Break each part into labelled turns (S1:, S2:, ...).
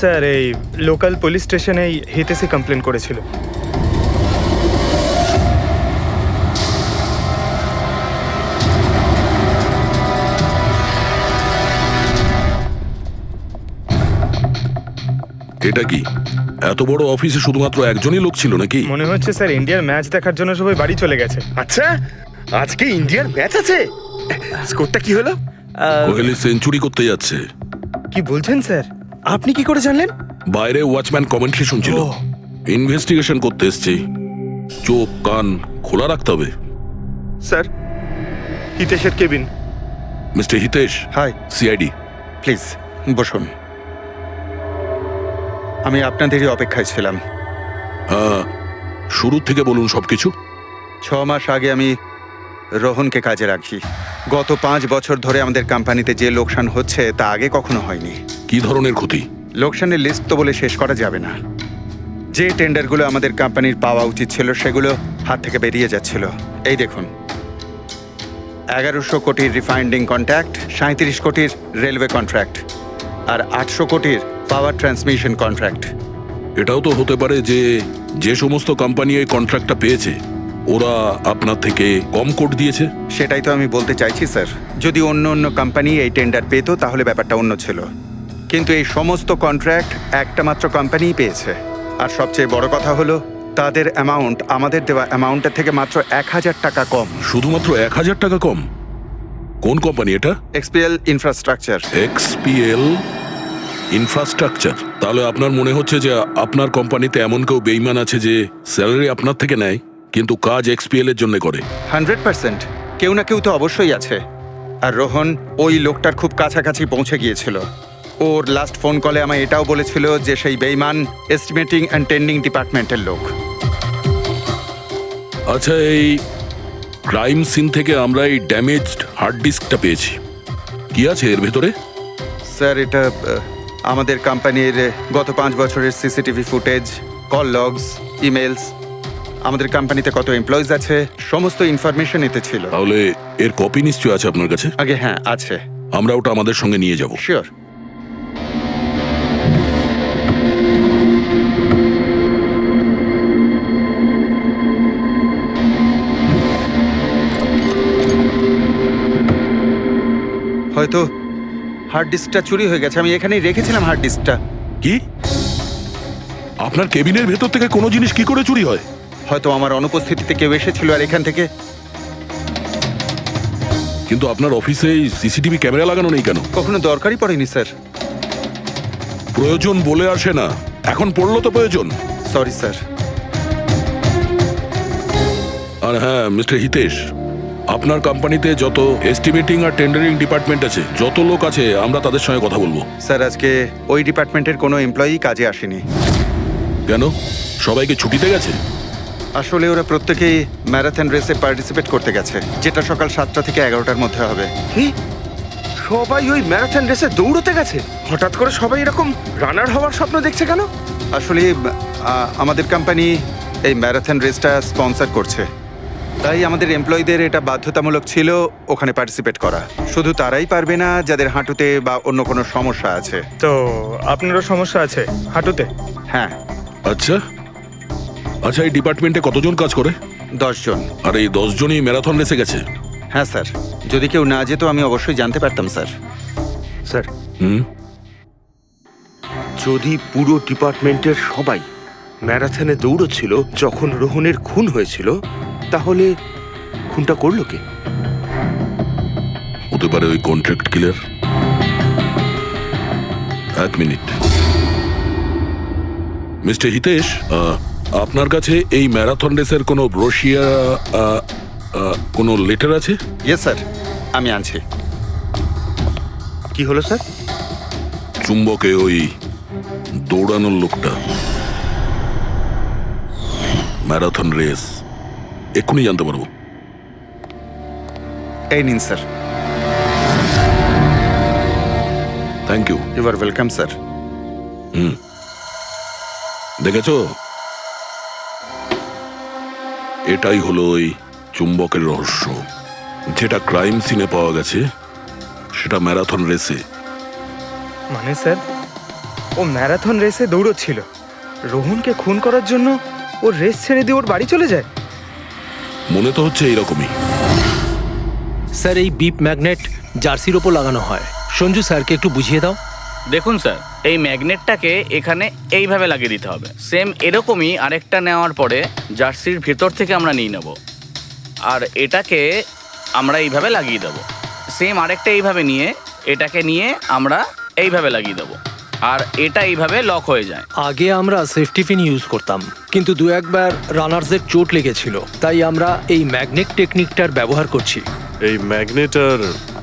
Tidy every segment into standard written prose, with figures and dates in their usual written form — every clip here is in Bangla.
S1: স্যার এই লোকাল পুলিশ স্টেশনেই হিতেশি কমপ্লেন করেছিল।
S2: এটা কি এত বড় অফিসে শুধুমাত্র একজনই লোক ছিল নাকি?
S1: মনে হচ্ছে স্যার ইন্ডিয়ার ম্যাচ দেখার জন্য সবাই বাড়ি চলে গেছে।
S3: আচ্ছা, আজকে ইন্ডিয়ার ম্যাচ আছে। স্কোরটা কি হলো?
S2: কোহলি সেঞ্চুরি করতে যাচ্ছে।
S1: কি বলছেন স্যার?
S3: আপনি কি করে জানলেন?
S2: বাইরে ওয়াচম্যান কমেন্ট্রি শুনছিল। ইনভেস্টিগেশন করতে এসেছি। চোখ কান খোলা রাখতে হবে।
S3: স্যার, হিতেশের কেবিন।
S2: Mister Hitesh,
S4: hi,
S2: CID.
S4: Please বসুন। আমি আপনাদেরই অপেক্ষায় ছিলাম।
S2: শুরু থেকে বলুন সবকিছু।
S4: 6 মাস আগে আমি রোহনকে কাজে রাখি। গত 5 বছর ধরে আমাদের কোম্পানিতে যে লোকসান হচ্ছে তা আগে কখনো হয়নি।
S2: কি ধরনের ক্ষতি?
S4: লোকসানের লিস্ট তো বলে শেষ করা যাবে না। যে টেন্ডারগুলো আমাদের কোম্পানির পাওয়া উচিত ছিল সেগুলো হাত থেকে বেরিয়ে যাচ্ছিল। এই দেখুন, 1100 কোটির রিফাইন্ডিং কন্ট্রাক্ট, 37 কোটির রেলওয়ে কন্ট্রাক্ট আর 800 কোটির পাওয়ার ট্রান্সমিশন কন্ট্রাক্ট।
S2: এটাও তো হতে পারে যে যে সমস্ত কোম্পানি এই কন্ট্রাক্টটা পেয়েছে ওরা আপনার থেকে কম কোট দিয়েছে।
S4: সেটাই তো আমি বলতে চাইছি স্যার। যদি অন্য অন্য কোম্পানি এই টেন্ডার পেতো তাহলে ব্যাপারটা অন্য ছিল, কিন্তু এই সমস্ত কন্ট্রাক্ট একটা মাত্র কোম্পানিই পেয়েছে। আর সবচেয়ে বড় কথা হলো তাদের অ্যামাউন্ট আমাদের দেওয়া অ্যামাউন্টের থেকে মাত্র 1000 টাকা কম।
S2: শুধুমাত্র 1000 টাকা কম? কোন কোম্পানি এটা?
S4: XPL infrastructure.
S2: XPL infrastructure. তাহলে আপনার মনে হচ্ছে যে আপনার কোম্পানিতে এমন কেউ বেইমান আছে যে স্যালারি আপনার থেকে নেয় কিন্তু কাজ এক্সপিএল এর জন্য করে?
S4: 100% কেউ না কেউ তো অবশ্যই আছে। আর রোহন ওই লোকটার খুব কাছাকাছি পৌঁছে গিয়েছিল। ওর লাস্ট ফোন কলে আমায় এটাও বলেছিল যে সেই বেইমান এস্টিমেটিং অ্যান্ড টেন্ডিং ডিপার্টমেন্টের লোক।
S2: আচ্ছা, এই ক্রাইম সিন থেকে আমরা এই ড্যামেজড হার্ড ডিস্কটা পেয়েছি। কি আছে এর ভেতরে?
S4: স্যার, এটা আমাদের কোম্পানির গত 5 বছরের CCTV footage, call logs, emails, আমাদের কোম্পানিতে কত এমপ্লয়িজ আছে, সমস্ত ইনফরমেশন এতে ছিল।
S2: তাহলে এর কপি নিশ্চয়ই আছে আপনার কাছে?
S4: আগে হ্যাঁ, আছে।
S2: আমরা ওটা আমাদের সঙ্গে নিয়ে যাব।
S4: শিওর। হয়তো হার্ড ডিস্কটা চুরি হয়ে গেছে। আমি এখানেই রেখেছিলাম হার্ড ডিস্কটা।
S2: কি? আপনার কেবিনের ভেতর থেকে কোনো জিনিস কি করে চুরি হয়?
S4: হয়তো আমার অনুপস্থিতিতে কেউ এসেছিল আর এখান থেকে।
S2: কিন্তু আপনার অফিসে সিসিটিভি ক্যামেরা লাগানো নেই কেন?
S4: কখনো দরকারই পড়েনি স্যার।
S2: প্রয়োজন বলে আসে না, এখন পড়লো তো প্রয়োজন।
S4: Sorry sir.
S2: আর হ্যাঁ মিস্টার হিতেশ, আপনার কোম্পানিতে যত এস্টিমেটিং আর টেন্ডারিং ডিপার্টমেন্ট আছে, যত লোক আছে, আমরা তাদের সঙ্গে কথা বলবো।
S4: স্যার, আজকে ওই ডিপার্টমেন্টের কোনো এমপ্লয়ি কাজে আসেনি।
S2: কেন? সবাইকে ছুটিতে গেছে?
S4: আসলে ওরা প্রত্যেকেই ম্যারাথন রেসে পার্টিসিপেট করতে গেছে, যেটা সকাল 7টা থেকে 11টার মধ্যে হবে।
S3: কি? সবাই ওই ম্যারাথন রেসে দৌড়তে গেছে? হঠাৎ করে সবাই এরকম রানার হওয়ার স্বপ্ন দেখছে কেন?
S4: আসলে আমাদের কোম্পানি এই ম্যারাথন রেসটা স্পন্সর করছে, তাই আমাদের এমপ্লয়ীদের এটা বাধ্যতামূলক ছিল ওখানে পার্টিসিপেট করা। শুধু তারাই পারবে না যাদের হাঁটুতে বা অন্য কোনো সমস্যা আছে।
S1: তো আপনারও সমস্যা আছে হাঁটুতে?
S4: হ্যাঁ।
S2: আচ্ছা আচ্ছা, এই ডিপার্টমেন্টে কতজন কাজ করে?
S4: 10 জন।
S2: আর এই 10 জনই ম্যারাথন রেসে গেছে?
S4: হ্যাঁ স্যার, যদি কেউ না যেত আমি অবশ্যই জানতে পারতাম স্যার।
S3: স্যার,
S2: হুম,
S3: যদি পুরো ডিপার্টমেন্টের সবাই ম্যারাথনে দৌড়চ্ছিল যখন রোহনের খুন হয়েছিল, তাহলে খুনটা করলো কে?
S2: হতে পারে ওই কন্ট্রাক্ট কিলার। এক মিনিট মিস্টার হিতেশ, আপনার কাছে এই ম্যারাথন রেসের কোনো ব্রোশিয়া, কোনো লেটার আছে?
S4: ইয়েস স্যার, আমি আনছি।
S3: কি হলো স্যার?
S2: চুম্বকে ওই দৌড়ানোর লোকটা, ম্যারাথন রেস, এক্ষুনি জানতে পারবো।
S4: এই নিন sir.
S2: Thank you.
S4: You are welcome sir.
S2: দেখেছো, এটাই হলো ওই চুম্বকের রহস্য। যেটা ক্রাইম সিনে পাওয়া গেছে সেটা ম্যারাথন রেসে।
S1: মানে স্যার ও ম্যারাথন রেসে দৌড়চ্ছিল, রোহনকে খুন করার জন্য ও রেস ছেড়ে দিয়ে ওর বাড়ি চলে যায়।
S2: মনে তো হচ্ছে এইরকমই।
S5: স্যার, এই বিপ ম্যাগনেট জার্সির ওপর লাগানো হয়। সঞ্জু স্যারকে একটু বুঝিয়ে দাও।
S6: দেখুন স্যার, এই ম্যাগনেটটাকে এখানে এইভাবে লাগিয়ে দিতে হবে। সেম এরকমই আরেকটা নেওয়ার পরে জার্সির ভেতর থেকে আমরা নিয়ে নেব, আর এটাকে আমরা এইভাবে লাগিয়ে দেবো। সেম আরেকটা এইভাবে নিয়ে এটাকে নিয়ে আমরা এইভাবে লাগিয়ে দেবো, আর এটা এইভাবে লক হয়ে যায়।
S5: আগে আমরা সেফটি পিন ইউজ করতাম, কিন্তু দু একবার রানার্সদের চোট লেগেছিল, তাই আমরা এই ম্যাগনেট টেকনিকটার ব্যবহার করছি।
S7: এই ম্যাগনেট আর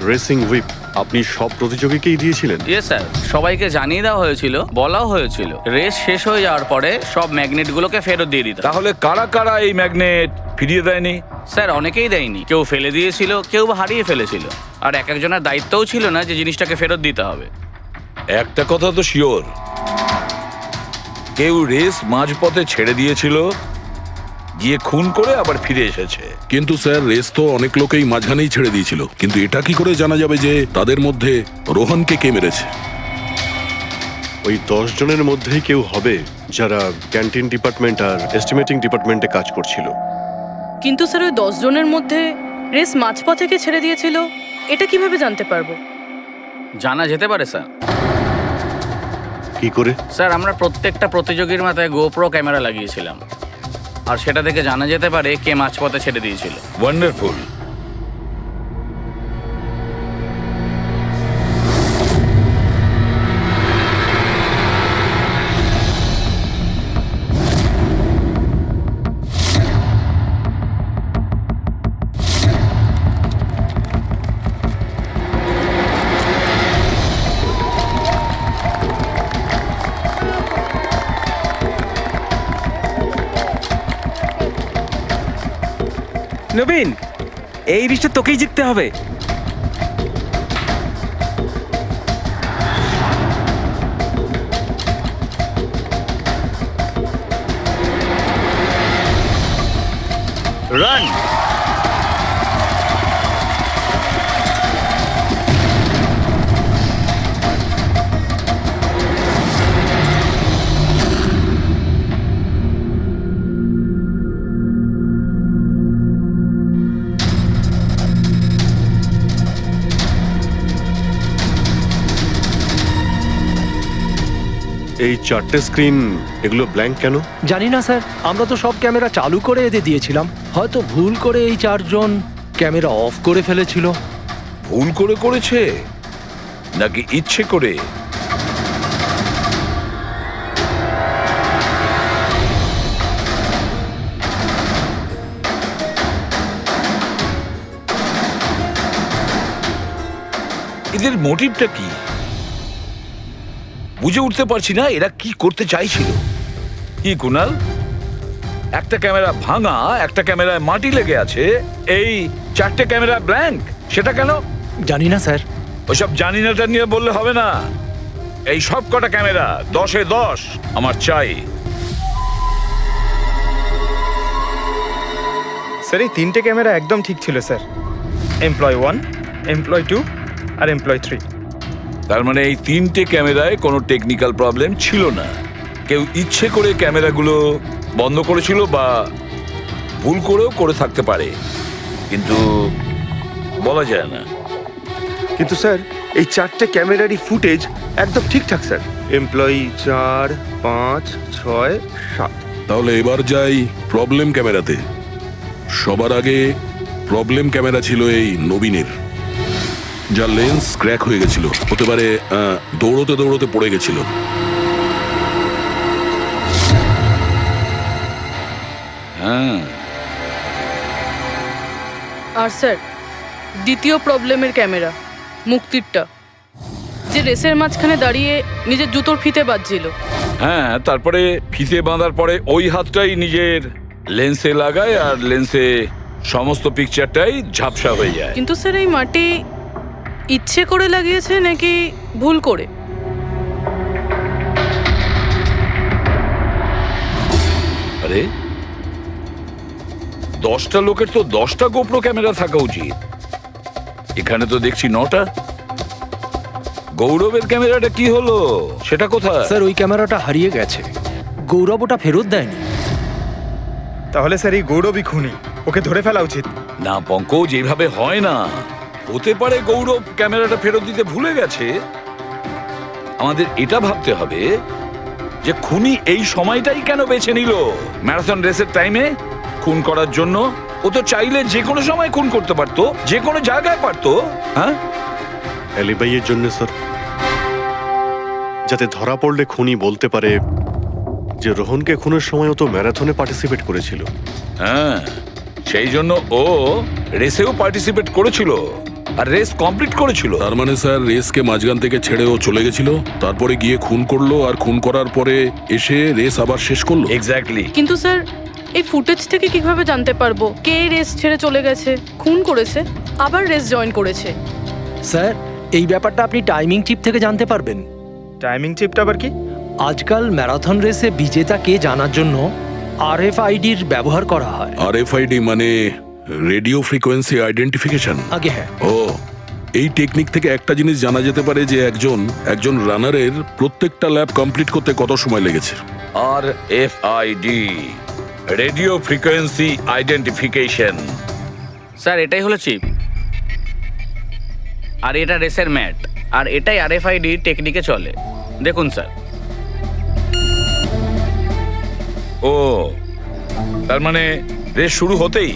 S7: রেসিং হুইপ আপনি সব প্রতিযোগীকেই দিয়েছিলেন?
S6: ইয়ে স্যার, সবাইকে জানিয়ে দেওয়া হয়েছিল, বলাও হয়েছিল রেস শেষ হয়ে যাওয়ার পরে সব ম্যাগনেটগুলোকে ফেরত দিয়ে দিতে।
S8: তাহলে কারা কারা এই ম্যাগনেট ফিরিয়ে দেয়নি?
S6: স্যার, অনেকেই দেয়নি, কেউ ফেলে দিয়েছিল, কেউ বা হারিয়ে ফেলেছিল, আর এক একজনের দায়িত্বও ছিল না যে জিনিসটাকে ফেরত দিতে হবে।
S8: একটা কথা তো শিওর, কেউ রেস মাঝপথে ছেড়ে দিয়েছিল, গিয়ে খুন করে আবার ফিরে এসেছে।
S2: কিন্তু স্যার, রেস তো অনেক লোকেই মাঝখানেই ছেড়ে দিয়েছিল, কিন্তু এটা কি করে জানা যাবে যে তাদের মধ্যে রোহনকে কে মেরেছে?
S7: ওই 10 জনের মধ্যেই কেউ হবে যারা ক্যান্টিন ডিপার্টমেন্ট আর এস্টিমেটিং ডিপার্টমেন্টে কাজ করছিল।
S9: কিন্তু স্যার, ওই 10 জনের মধ্যে রেস মাঝপথে কে ছেড়ে দিয়েছিল এটা কিভাবে জানতে পারবো?
S6: জানা যেতে পারে স্যার।
S7: কি করে?
S6: স্যার, আমরা প্রত্যেকটা প্রতিযোগীর মাথায় গোপ্রো ক্যামেরা লাগিয়েছিলাম, আর সেটা থেকে জানা যেতে পারে কে মাঝপথে ছেড়ে দিয়েছিল।
S8: ওয়ান্ডারফুল।
S10: নবীন, এই রিশটা তোকেই জিততে হবে।
S6: রান।
S7: এই 4টে স্ক্রিন, এগুলো ব্ল্যাঙ্ক কেন?
S5: জানি না স্যার, আমরা তো সব ক্যামেরা চালু করে এদের দিয়েছিলাম। হয়তো ভুল করে এই 4 জন ক্যামেরা অফ করে ফেলেছিল।
S8: ভুল করে করেছে নাকি ইচ্ছে করে? এদের মোটিভটা কি বুঝে উঠতে পারছি না। এরা কি করতে চাইছিল? কি কুনাল, একটা ক্যামেরা ভাঙা, একটা ক্যামেরায় মাটি লেগে আছে, এই 4টে ক্যামেরা ব্ল্যাঙ্ক, সেটা কেন?
S5: জানি না স্যার।
S8: ওইসব জানি নাটা নিয়ে বললে হবে না। এই সব কটা ক্যামেরা 10-এ 10 আমার চাই।
S1: স্যার, এই 3টে ক্যামেরা একদম ঠিক ছিল স্যার। এমপ্লয় 1, এমপ্লয় 2 আর এমপ্লয় 3।
S8: তার মানে এই 3টে ক্যামেরায় কোনো টেকনিক্যাল প্রবলেম ছিল না। কেউ ইচ্ছে করে ক্যামেরাগুলো বন্ধ করেছিল বা ভুল করেও করে থাকতে পারে, কিন্তু বলা যায় না।
S3: কিন্তু স্যার, এই 4টে ক্যামেরারই ফুটেজ একদম ঠিকঠাক স্যার। এমপ্লয়ি 4, 5, 6, 7।
S2: তাহলে এবার যাই প্রবলেম ক্যামেরাতে। সবার আগে প্রবলেম ক্যামেরা ছিল এই নবীনের, যার লেন্স ক্র্যাক হয়ে গেছিল। হতে পারে দৌড়তে দৌড়তে পড়ে গেছিল।
S8: হ্যাঁ,
S9: আর স্যার, দ্বিতীয় প্রবলেমের ক্যামেরা, মুক্তিরটা, যে রেসের মাঝখানে দাঁড়িয়ে নিজের জুতোর ফিতে বাজছিল।
S8: হ্যাঁ, তারপরে ফিতে বাঁধার পরে ওই হাতটাই নিজের লেন্সে লাগায়, আর লেন্সে সমস্ত পিকচারটাই ঝাপসা হয়ে যায়।
S9: কিন্তু স্যার, এই মাটি ইচ্ছে করে লাগিয়েছে নাকি ভুল করে?
S8: আরে 10টা লোকের তো 10টা গোপ্রো ক্যামেরা থাকা উচিত, এখানে তো দেখছি 9টা। গৌরবের ক্যামেরাটা কি হলো? সেটা কোথায়?
S5: স্যার ওই ক্যামেরাটা হারিয়ে গেছে, গৌরব ওটা ফেরত দেয়নি।
S1: তাহলে স্যার এই গৌরবই খুনি, ওকে ধরে ফেলা উচিত।
S8: না পঙ্কজ, এইভাবে হয় না। হতে পারে গৌরব ক্যামেরাটা ফেরত দিতে ভুলে গেছে। আমাদের এটা ভাবতে হবে যে খুনি এই সময়টাই কেন বেছে নিল ম্যারাথন রেসের টাইমে খুন করার জন্য। ও তো চাইলে যে কোনো সময় খুন করতে পারতো, যে কোনো জায়গায় পারতো। হ্যাঁ,
S7: অ্যালিবাইয়ের জন্য স্যার, যাতে ধরা পড়লে খুনি বলতে পারে যে রোহনকে খুনের সময় ও তো ম্যারাথনে পার্টিসিপেট করেছিল।
S8: হ্যাঁ, সেই জন্য ও রেসেও পার্টিসিপেট করেছিল আর রেস কমপ্লিট করেছিল।
S2: তার মানে স্যার রেসকে মাঝখান থেকে ছেড়ে ও চলে গেছিল, তারপরে গিয়ে খুন করলো, আর খুন করার পরে এসে রেস আবার শেষ করলো।
S8: এক্স্যাক্টলি।
S9: কিন্তু স্যার এই ফুটেজ থেকে কিভাবে জানতে পারবো কে রেস ছেড়ে চলে গেছে, খুন করেছে, আবার রেস জয়েন করেছে?
S5: স্যার এই ব্যাপারটা আপনি টাইমিং চিপ থেকে জানতে পারবেন।
S1: টাইমিং চিপটা আবার কি?
S5: আজকাল ম্যারাথন রেসে বিজেতা কে জানার জন্য RFIDর ব্যবহার করা হয়।
S2: RFID মানে রেডিও ফ্রিকোয়েন্সি আইডেন্টিফিকেশন।
S5: আগে হ্যাঁ,
S2: ও, এই টেকনিক থেকে একটা জিনিস জানা যেতে পারে যে একজন রানারের প্রত্যেকটা ল্যাব কমপ্লিট করতে কত সময় লেগেছে।
S8: RFID, radio frequency identification.
S6: Sir এটাই হলো চিপ, আর এটা রেসের ম্যাট, আর এটাই RFID টেকনিকে চলে। দেখুন স্যার।
S8: ও, তার মানে রেস শুরু হতেই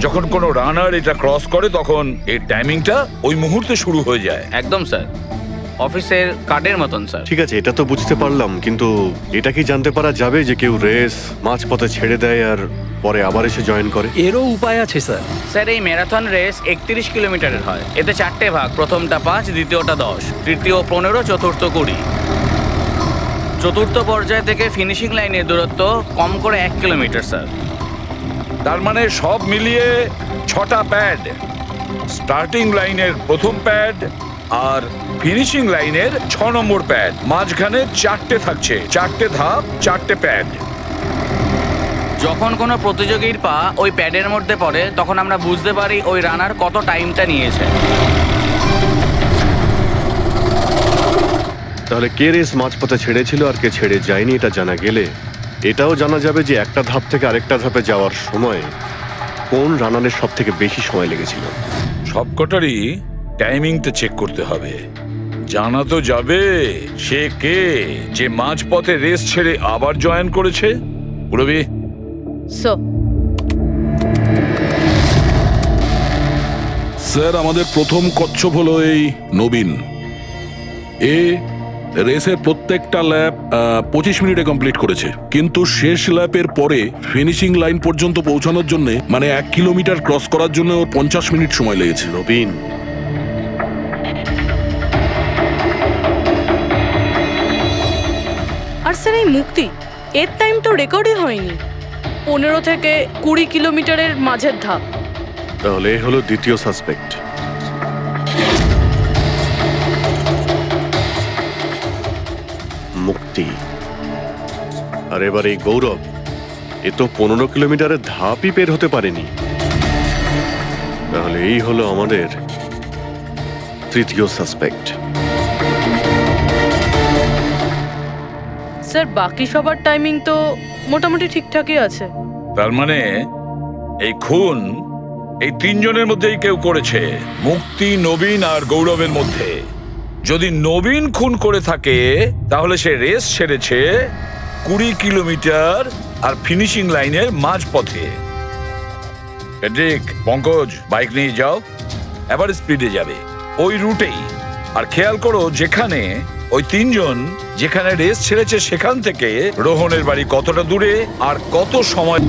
S8: যখন কোনো রানার এটা ক্রস করে তখন এই টাইমিংটা ওই মুহূর্তে শুরু হয়ে যায়।
S6: একদম স্যার, অফিসের কার্ডের মতন স্যার।
S7: ঠিক আছে, এটা তো বুঝতে পারলাম, কিন্তু এটা কি জানতে পারা যাবে যে কেউ রেস মাঝপথে ছেড়ে দেয় আর পরে আবার এসে জয়েন করে?
S5: এরও উপায় আছে স্যার।
S6: স্যার এই ম্যারাথন রেস 31 কিলোমিটারের হয়। এতে 4টে ভাগ, প্রথমটা 5, দ্বিতীয়টা 10, তৃতীয় 15, চতুর্থ 20। চতুর্থ পর্যায় থেকে ফিনিশিং লাইনের দূরত্ব কম করে 1 কিলোমিটার স্যার।
S8: তার মানে সব মিলিয়ে 6টা প্যাড, স্টার্টিং লাইনের প্রথম প্যাড আর ফিনিশিং লাইনের 6 নম্বর প্যাড, মাঝখানে 4টে থাকছে, 4টে ধাপ, 4টে প্যাড।
S6: যখন কোনো প্রতিযোগীর পা ওই প্যাডের মধ্যে পড়ে তখন আমরা বুঝতে পারি ওই রানার কত টাইমটা নিয়েছে।
S7: তাহলে কে রেস মাঝপথে ছেড়েছিল আর কে ছেড়ে যায়নি এটা জানা গেলে এটাও জানা যাবে যে একটা ধাপ থেকে আরেকটা ধাপে যাওয়ার সময় কোন রানারের সব থেকে বেশি সময় লেগেছিল।
S8: সবকটারই টাইমিংটা চেক করতে হবে। জানা তো যাবে সে কে যে মাঝপথে রেস ছেড়ে আবার জয়েন করেছে। পুরবি,
S9: স্যার
S2: স্যার আমাদের প্রথম কচ্ছপ হলো এই নবীন। এ রেসের প্রত্যেকটা ল্যাপ 25 মিনিটে কমপ্লিট করেছে, কিন্তু শেষ ল্যাপের পরে ফিনিশিং লাইন পর্যন্ত পৌঁছানোর জন্য মানে 1 কিলোমিটার ক্রস করার জন্য ওর 50 মিনিট সময় লেগেছে।
S7: নবীন,
S9: আর স্যার এই মুক্তি, এর টাইম তো রেকর্ডই হয়নি। 15 থেকে 20 কিলোমিটারের মাঝের ধাপ।
S7: তাহলে এ হলো দ্বিতীয় সাসপেক্ট। মুক্তি। আর এবার এই গৌরব, এ তো 15 কিলোমিটারের ধাপই বের হতে পারেনি। তাহলে এই হলো আমাদের তৃতীয় সাসপেক্ট।
S9: স্যার বাকি সবার টাইমিং তো মোটামুটি ঠিকঠাকই আছে।
S8: তার মানে এই খুন এই 3 জনের মধ্যেই কেউ করেছে, মুক্তি, নবীন আর গৌরবের মধ্যে। যদি নবীন খুন করে থাকে তাহলে সে রেস ছেড়েছে 20 কিলোমিটার আর ফিনিশিং লাইনের মাঝপথে। পঙ্কজ, বাইক নিয়ে যাও, এবার স্পিডে যাবে ওই রুটেই। আর খেয়াল করো যেখানে ওই 3 জন যেখানে রেস ছেড়েছে সেখান থেকে রোহনের বাড়ি কতটা দূরে আর কত সময়।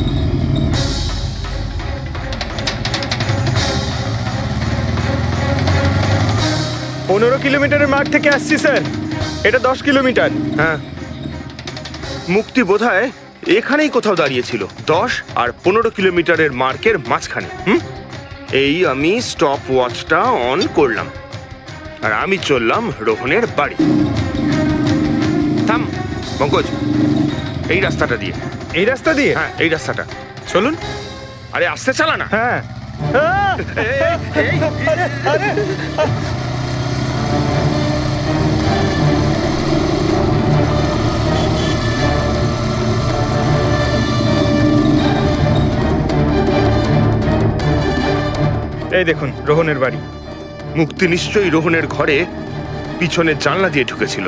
S1: পনেরো কিলোমিটারের মার্ক থেকে আসছি স্যার, এটা 10 কিলোমিটার।
S3: হ্যাঁ, মুক্তি বোধহয় এখানেই কোথাও দাঁড়িয়েছিল, 10 আর 15 কিলোমিটারের মার্কের মাঝখানে। এই আমি স্টপ ওয়াচটা অন করলাম আর আমি চললাম রোহনের বাড়ি। থাম পঙ্কজ, এই রাস্তাটা দিয়ে।
S1: এই রাস্তা দিয়ে?
S3: হ্যাঁ, এই রাস্তাটা।
S1: চলুন।
S3: আরে আস্তে চালা না।
S1: হ্যাঁ। এই দেখুন রোহনের বাড়ি।
S3: মুক্তি নিশ্চয়ই রোহনের ঘরে পিছনের জানলা দিয়ে ঢুকেছিল।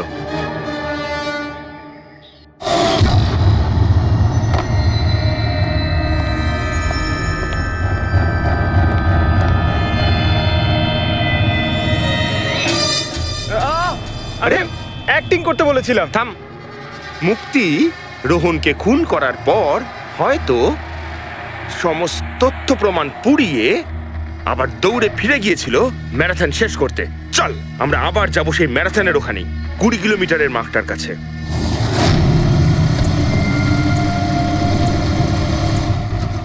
S1: আরে অ্যাক্টিং করতে বলেছিলাম।
S3: থাম। মুক্তি রোহনকে খুন করার পর হয়তো সমস্ত তথ্য প্রমাণ পুড়িয়ে আবার দৌড়ে ফিরে গিয়েছিল ম্যারাথন শেষ করতে। চল আমরা আবার যাব সেই ম্যারাথনের ওখানে 20 কিলোমিটারের মার্কটার কাছে।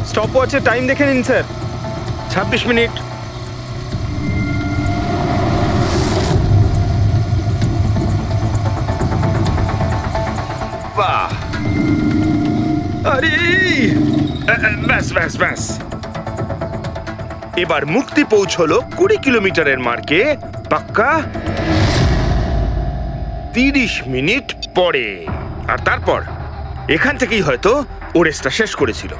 S1: স্টপ ওয়াচের টাইম দেখে নিন স্যার।
S3: 26 মিনিট। বাহ, আরে ব্যাস ব্যাস ব্যাস। এবার মুক্তি পৌঁছলো 20 কিলোমিটারের মার্কে পাক্কা 30 মিনিট পরে। আর তারপর এখান থেকেই হয়তো ও রেসটা শেষ করেছিল।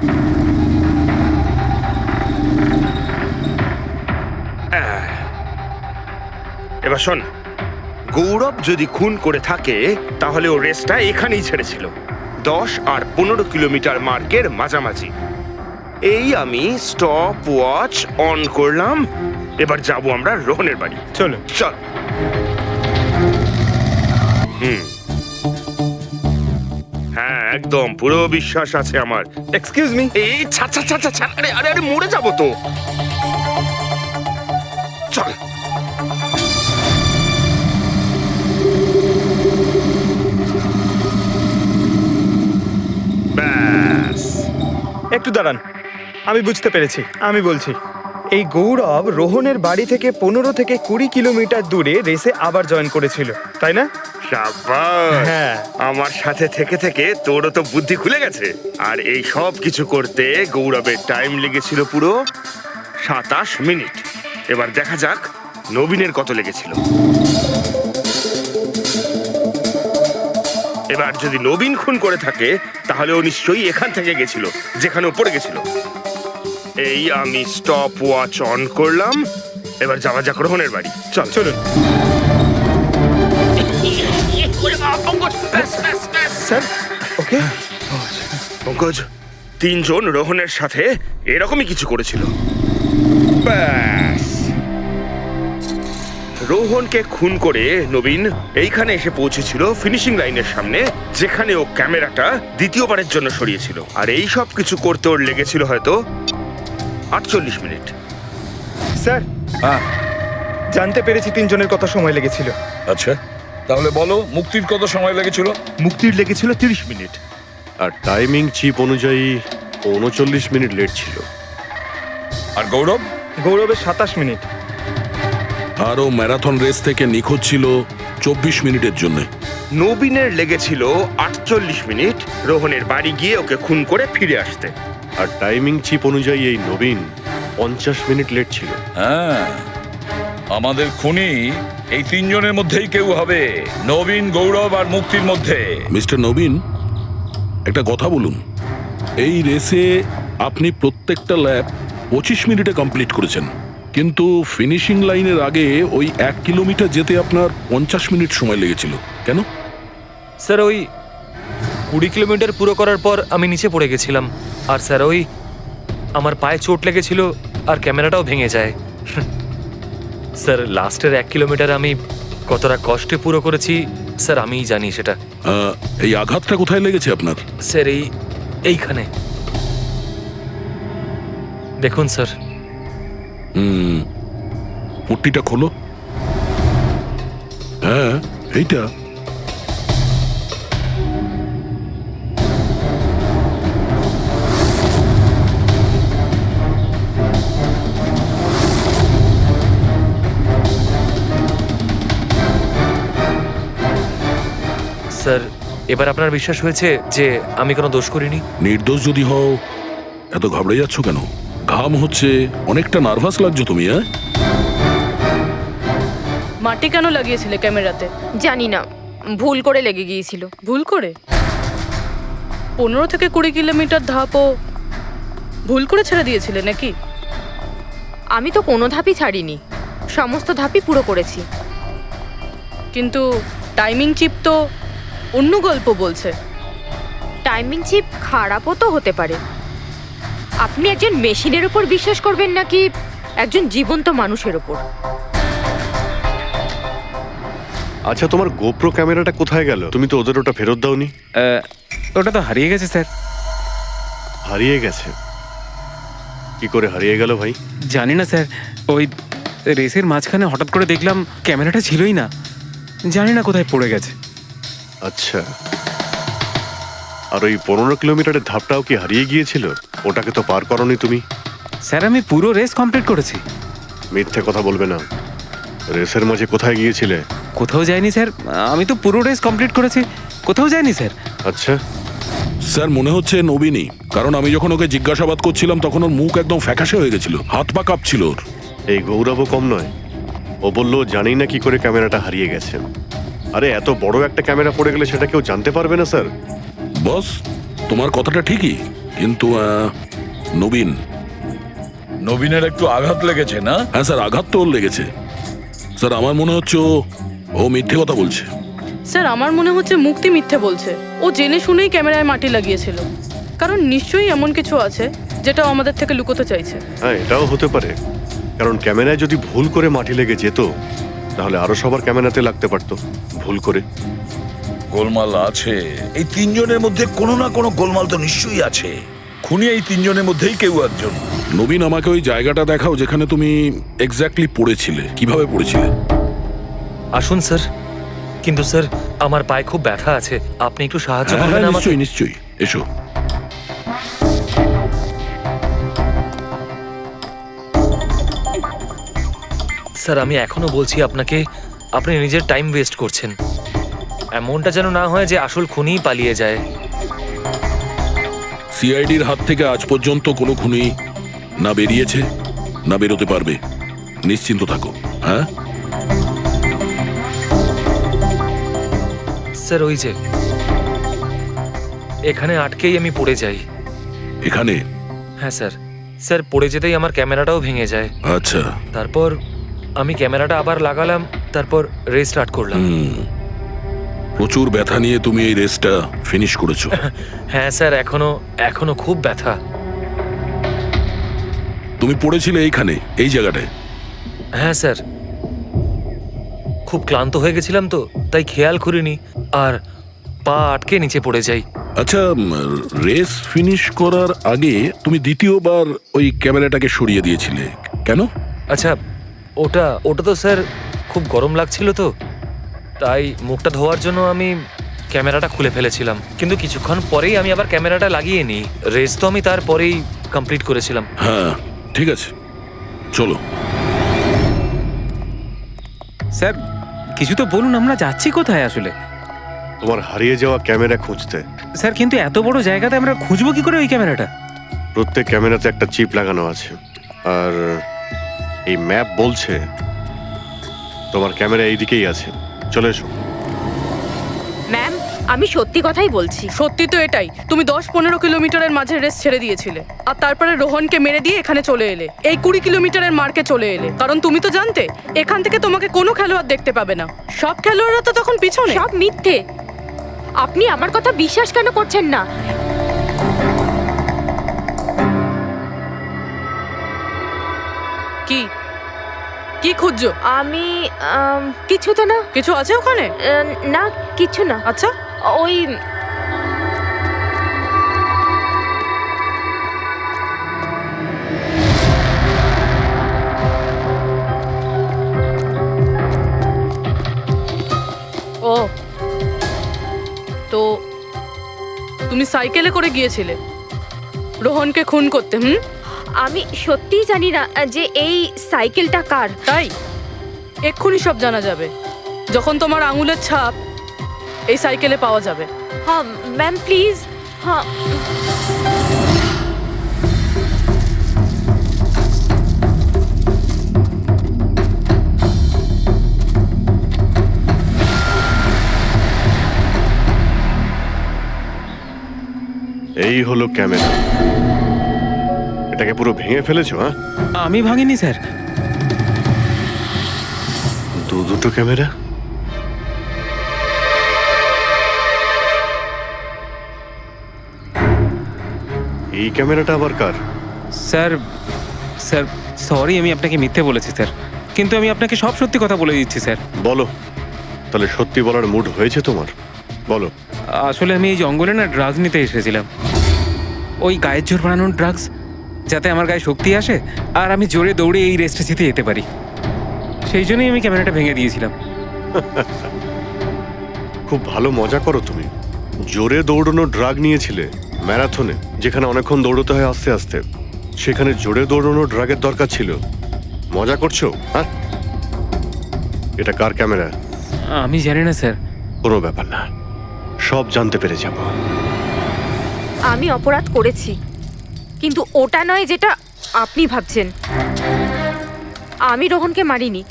S3: এবার শোন, গৌরব যদি খুন করে থাকে তাহলে ও রেসটা এখানেই ছেড়েছিল 10 আর 15 কিলোমিটার মার্কের মাঝামাঝি। এই আমি স্টপ ওয়াচ অন করলাম। এবার যাব আমরা রোহনের বাড়ি।
S1: চলো।
S3: চল। হ্যাঁ একদম পুরো বিশ্বাস আছে আমার।
S1: Excuse me.
S3: এই ছাড় ছাড় ছাড় ছাড়, আরে আরে আরে মরে যাবো তো। চল। ব্যাস।
S1: একটু দাঁড়ান, আমি বুঝতে পেরেছি। আমি বলছি এই গৌরব রোহনের বাড়ি থেকে 15 থেকে 20 কিলোমিটার দূরে রেসে আবার জয়েন করেছিল, তাই না?
S3: শাবাশ।
S1: হ্যাঁ।
S3: আমার সাথে থেকে থেকে তোরও তো বুদ্ধি খুলে গেছে। আর এই সব কিছু করতে গৌরবের টাইম লেগেছিল পুরো 27 মিনিট। এবার দেখা যাক নবীনের কত লেগেছিল। এবার যদি নবীন খুন করে থাকে তাহলে ও নিশ্চয়ই এখান থেকে গেছিল, যেখানে ও পড়ে গেছিল। এই আমি স্টপ ওয়াচ অন করলাম। এবার যাওয়া যাক রোহনের বাড়ি। চল
S1: চলুন স্যার। ওকে
S3: পঙ্কজ, 3 জন রোহনের সাথে এরকমই কিছু করেছিল। ব্যাস, রোহনকে খুন করে নবীন এইখানে এসে পৌঁছেছিল ফিনিশিং লাইনের সামনে, যেখানে ও ক্যামেরাটা দ্বিতীয়বারের জন্য সরিয়েছিল। আর এই সব কিছু করতে ওর লেগেছিল হয়তো 48 মিনিট।
S1: স্যার,
S8: হ্যাঁ
S1: জানতে পেরেছি 3 জনের কত সময় লেগেছিল।
S8: আচ্ছা, তাহলে বলো মুক্তির কত সময় লেগেছিল?
S3: মুক্তির লেগেছিল 30 মিনিট।
S7: আর টাইমিং চিপ অনুযায়ী 39 মিনিট লেট ছিল।
S8: আর গৌরব?
S1: গৌরবের 27 মিনিট।
S2: আরও ম্যারাথন রেস থেকে নিখোঁজ ছিল 24 মিনিটের জন্য।
S3: নবীনের লেগেছিল 48 মিনিট রোহনের বাড়ি গিয়ে ওকে খুন করে ফিরে আসতে।
S7: আর টাইমিং চিপ অনুযায়ী এই নবীন 50 মিনিট লেট ছিল।
S8: হ্যাঁ, আমাদের খুনি এই 3 জনের মধ্যেই কেউ হবে, নবীন, গৌরব আর মুক্তির মধ্যে।
S2: মিস্টার নবীন, একটা কথা বলুন। এই রেসে আপনি প্রত্যেকটা ল্যাপ 25 মিনিটে কমপ্লিট করেছেন, কিন্তু ফিনিশিং লাইনের আগে ওই 1 কিলোমিটার যেতে আপনার 50 মিনিট সময় লেগেছিল। কেন?
S11: স্যার ওই 20 কিলোমিটার পুরো করার পর আমি নিচে পড়ে গেছিলাম। আর স্যার ওই আমার পায়ে চোট লেগেছিল আর ক্যামেরাটাও ভেঙে যায়। স্যার লাস্টের 1 কিলোমিটার আমি কতটা কষ্টে পুরো করেছি স্যার আমিই জানি সেটা।
S2: এই আঘাতটা কোথায় লেগেছে আপনার?
S11: স্যার এইখানে দেখুন স্যার।
S2: পট্টিটা খোলো। হ্যাঁ, এইটা।
S11: স্যার এবার আপনার বিশ্বাস হয়েছে যে আমি কোনো দোষ করিনি?
S2: নির্দোষ যদি হও এত ঘাবড়ে যাচ্ছ কেন? ঘাম হচ্ছে, অনেকটা নার্ভাস লাগছো তুমি। হ্যাঁ,
S9: মাটি কেন লাগিয়েছিলে ক্যামেরাতে?
S12: জানি না, ভুল করে লেগে গিয়েছিল।
S9: ভুল করে? 15 থেকে 20 কিলোমিটার ধাপও ভুল করে ছেড়ে দিয়েছিলে নাকি?
S12: আমি তো কোনো ধাপই ছাড়িনি, সমস্ত ধাপই পুরো করেছি।
S9: কিন্তু টাইমিং চিপ তো অন্য গল্প বলছে।
S12: টাইমিং চিপ খারাপও তো হতে পারে। আপনি একজন মেশিনের উপর বিশ্বাস করবেন নাকি একজন জীবন্ত মানুষের উপর?
S7: আচ্ছা, তোমার গোপ্রো ক্যামেরাটা কোথায় গেল? তুমি তো ওদের ওটা ফেরত দাওনি।
S10: ওটা তো হারিয়ে গেছে স্যার।
S7: হারিয়ে গেছে? কি করে হারিয়ে গেল ভাই?
S10: জানি না স্যার, ওই রেসের মাঝখানে হঠাৎ করে দেখলাম ক্যামেরাটা ছিলই না, জানি না কোথায় পড়ে গেছে।
S7: আচ্ছা, আর ওই 15 কিলোমিটারের ধাপটাও কি হারিয়ে গিয়েছিল? ওটাকে তো পার করনি তুমি।
S10: স্যার আমি পুরো রেস কমপ্লিট করেছি।
S7: মিথ্যে কথা বলবে না। রেসের মাঝে কোথায় গিয়েছিলে?
S10: কোথাও যায়নি স্যার, আমি তো পুরো রেস কমপ্লিট করেছি, কোথাও যায়নি স্যার।
S7: আচ্ছা,
S2: স্যার মনে হচ্ছে নবীনই, কারণ আমি যখন ওকে জিজ্ঞাসাবাদ করছিলাম তখন ওর মুখ একদম ফ্যাকাশে হয়ে গেছিল, হাত পা কাঁপছিল ওর।
S7: এই গৌরবও কম নয়। ও বললো জানি না কি করে ক্যামেরাটা হারিয়ে গেছে। আরে এত বড় একটা ক্যামেরা পড়ে গেলে সেটা কেউ জানতে পারবে না স্যার।
S2: বস, তোমার কথাটা ঠিকই, কিন্তু
S8: নবীনের একটু আঘাত লেগেছে না?
S2: হ্যাঁ স্যার, আঘাত তো ওর লেগেছে। স্যার আমার মনে হচ্ছে ও মিথ্যে কথা বলছে।
S9: স্যার আমার মনে হচ্ছে মুক্তি মিথ্যে বলছে। ও জেনে শুনেই ক্যামেরায় মাটি লাগিয়েছিল, কারণ নিশ্চয়ই এমন কিছু আছে যেটা ও আমাদের থেকে লুকোতে চাইছে।
S7: হ্যাঁ, এটাও হতে পারে, কারণ ক্যামেরায় যদি ভুল করে মাটি লেগে যেত তাহলে আরো সবার ক্যামেরাতে লাগতে পারতো ভুল করে।
S8: গোলমাল আছে, এই তিনজনের মধ্যে কোনো না কোনো গোলমাল তো নিশ্চয়ই আছে। খুনি এই তিনজনের মধ্যেই কেউ একজন।
S2: নবীন, আমাকে ওই জায়গাটা দেখাও যেখানে তুমি এক্স্যাক্টলি পড়েছিলে, কিভাবে পড়েছিলে।
S11: আসুন স্যার, কিন্তু স্যার আমার পায়ে খুব ব্যথা আছে, আপনি একটু সাহায্য
S2: হ্যাঁ,
S11: করবেন
S2: হ্যাঁ,
S11: আমাকে?
S2: নিশ্চয়ই নিশ্চয়ই, এসো।
S11: স্যার আমি এখনো বলছি আপনাকে, আপনি নিজের টাইম ওয়েস্ট করছেন। এমনটা যেন না হয় যে আসল খুনিই পালিয়ে যায়।
S2: সিআইডির হাত থেকে আজ পর্যন্ত কোনো খুনি না বেরিয়েছে না বেরোতে পারবে, নিশ্চিন্ত থাকো। হ্যাঁ
S11: স্যার ওই যে এখানে আটকেই আমি পড়ে যাই।
S2: এখানে?
S11: হ্যাঁ স্যার, স্যার পড়ে যেতেই আমার ক্যামেরাটাও ভেঙে যায়।
S2: আচ্ছা,
S11: তারপর আমি ক্যামেরাটা আবার লাগালাম, তারপর রেস স্টার্ট করলাম।
S2: প্রচুর ব্যথা নিয়ে তুমি এই রেসটা ফিনিশ করেছো।
S11: হ্যাঁ স্যার, এখনো খুব ব্যথা।
S2: তুমি পড়েছিলে এইখানে, এই জায়গাটায়?
S11: হ্যাঁ স্যার, খুব ক্লান্ত হয়ে গেছিলাম তো, তাই খেয়াল করিনি, আর পা আটকে নিচে পড়ে যাই।
S2: আচ্ছা, রেস ফিনিশ করার আগে তুমি দ্বিতীয়বার ওই ক্যামেরাটাকে সরিয়ে দিয়েছিলে কেন?
S11: আচ্ছা, ওটা তো স্যার খুব গরম লাগছিল তো, তাই মুখটা ধোয়ার জন্য আমি ক্যামেরাটা খুলে ফেলেছিলাম, কিন্তু কিছুক্ষণ পরেই আমি আবার ক্যামেরাটা লাগিয়ে নিই। রেস তো আমি তারপরেই কমপ্লিট করেছিলাম।
S2: হ্যাঁ ঠিক আছে, চলো।
S10: স্যার কিছু তো বলুন, আমরা যাচ্ছি কোথায় আসলে?
S7: তোমার হারিয়ে যাওয়া ক্যামেরা খুঁজতে।
S10: স্যার কিন্তু এত বড় জায়গাতে আমরা খুঁজবো কি করে ওই ক্যামেরাটা?
S7: প্রত্যেক ক্যামেরাতে একটা চিপ লাগানো আছে, আর এই ম্যাপ বলছে তোমার ক্যামেরা এইদিকেই আছে। চলে এসো।
S12: ম্যাম, আমি সত্যি কথাই বলছি।
S9: সত্যি তো এটাই, তুমি 10-15 কিলোমিটারের মাঝে রেস ছেড়ে দিয়েছিলে, আর তারপরে রোহনকে মেরে দিয়ে এখানে চলে এলে, এই 20 কিলোমিটারের মার্কে চলে এলে, কারণ তুমি তো জানতে এখান থেকে তোমাকে কোনো খেলোয়াড় দেখতে পাবে না। সব খেলোয়াড়রা তো তখন পিছনে।
S12: সব মিথ্যে। আপনি আমার কথা বিশ্বাস কেন করছেন না?
S9: কি কি খুঁজছো?
S12: আমি কিছু তো না।
S9: কিছু আছে ওখানে?
S12: না, কিছু না।
S9: আচ্ছা,
S12: ওই
S9: ও তো তুমি সাইকেলে করে গিয়েছিলে রোহনকে খুন করতে?
S12: আমি সত্যিই জানি না যে এই সাইকেলটা কার।
S9: তাই এক্ষুনি সব জানা যাবে যখন তোমার আঙুলের ছাপ এই সাইকেলে পাওয়া যাবে।
S12: হ্যাঁ ম্যাম, প্লিজ। হ্যাঁ,
S7: এই হলো ক্যামেরা। এটাকে পুরো ভেঙে ফেলেছো, হ্যাঁ?
S10: আমি ভাঙিনি স্যার।
S7: দুটো ক্যামেরা? এই ক্যামেরাটা আবার কার?
S10: স্যার স্যার সরি, আমি আপনাকে মিথ্যে বলেছি স্যার, কিন্তু আমি আপনাকে সব সত্যি কথা বলে দিচ্ছি স্যার।
S7: বলো, তাহলে সত্যি বলার মুড হয়েছে তোমার? বলো।
S10: আসলে আমি এই জঙ্গলে না ড্রাগস নিতে এসেছিলাম, ওই গায়ের জোর বানানোর ড্রাগস, যাতে আমার গায়ে শক্তি আসে আর আমি জোরে দৌড়ে এই রেসটা জিতে যেতে পারি। সেই জন্যই আমি ক্যামেরাটা ভেঙে দিয়েছিলাম।
S7: খুব ভালো মজা করো তুমি। জোরে দৌড়ানো ড্রাগ নিয়েছিলে ম্যারাথনে, যেখানে অনেকক্ষণ দৌড়তে হয় আস্তে আস্তে, সেখানে জোরে দৌড়ানো ড্রাগের দরকার ছিল। মজা করছো, হ্যাঁ? এটা কার ক্যামেরা?
S10: আমি জানি না স্যার।
S7: কোনো ব্যাপার না, সব জানতে পেরে যাব।
S12: আমি অপরাধ করেছি, কিন্তু ওটা নয় যেটা আপনি ভাবছেন। আমি রোহনকে মারিনি।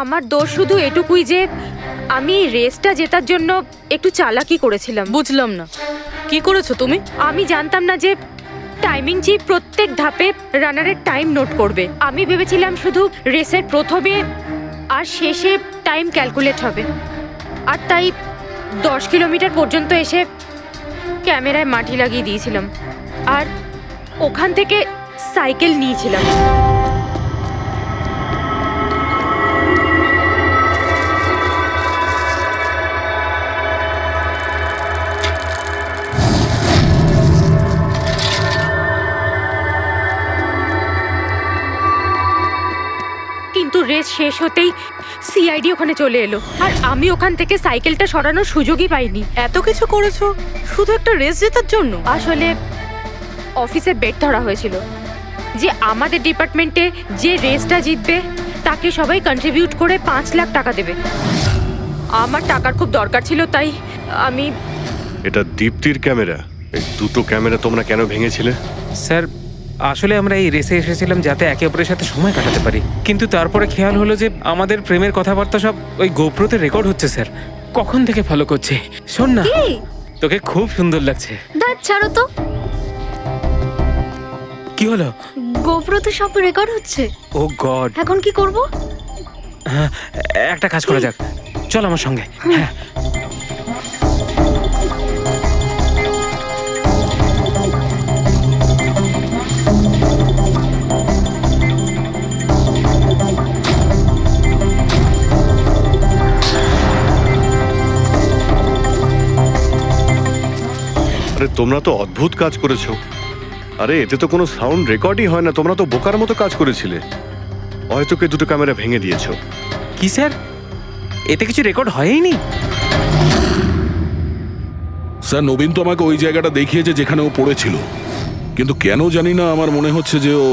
S12: আমার দোষ শুধু এটুকুই যে আমি রেসটা জেতার জন্য একটু চালাকি করেছিলাম।
S9: বুঝলাম না, কি করেছো তুমি?
S12: আমি জানতাম না যে টাইমিং চিপ প্রত্যেক ধাপে রানারের টাইম নোট করবে। আমি ভেবেছিলাম শুধু রেসের প্রথমে আর শেষে টাইম ক্যালকুলেট হবে, আর তাই 10 কিলোমিটার পর্যন্ত এসে ক্যামেরায় মাটি লাগিয়ে দিয়েছিলাম আর ওখান থেকে সাইকেল নিয়েছিলাম। কিন্তু রেস শেষ হতেই সিআইডি ওখানে চলে এলো আর আমি ওখান থেকে সাইকেলটা সরানোর সুযোগই পাইনি।
S9: এত কিছু করেছো শুধু একটা রেস জেতার জন্য?
S12: আসলে অফিসে বেট ধরা হয়েছিল যে আমাদের ডিপার্টমেন্টে যে রেসটা জিতবে তাকে সবাই কন্ট্রিবিউট করে 5 লাখ টাকা দেবে। আমার টাকার খুব দরকার ছিল, তাই আমি...
S7: এটা দীপ্তির ক্যামেরা। এই দুটো ক্যামেরা তোমরা কেন ভেঙেছিলে?
S10: স্যার আসলে আমরা এই রেসে এসেছিলাম যাতে একে অপরের সাথে সময় কাটাতে পারি, কিন্তু তারপরে খেয়াল হলো যে আমাদের প্রেমের কথাবার্তা সব ওই গোপ্রোতে রেকর্ড হচ্ছে স্যার। কখন থেকে ফলো করছে। শোন না, তোকে খুব সুন্দর লাগছে।
S13: দাঁত ছাড়ো তো।
S10: কি হলো?
S13: গোপ্রোতে সব রেকর্ড হচ্ছে।
S10: ও গড,
S13: এখন কি করব?
S10: একটা কাজ করা যাক, চল আমার সঙ্গে। হ্যাঁ
S7: আরে তোমরা তো অদ্ভুত কাজ করেছো। আরে এতে তো কোনো সাউন্ড রেকর্ডই হয় না। তোমরা তো বোকার মতো কাজ করেছিলে। হয়তো কে দুটো ক্যামেরা ভেঙে দিয়েছো।
S10: কি স্যার, এতে কিছু রেকর্ড হয়নি?
S2: স্যার নবীন তো আমাকে ওই জায়গাটা দেখিয়েছে যেখানে ও পড়েছিল, কিন্তু কেন জানি না আমার মনে হচ্ছে যে ও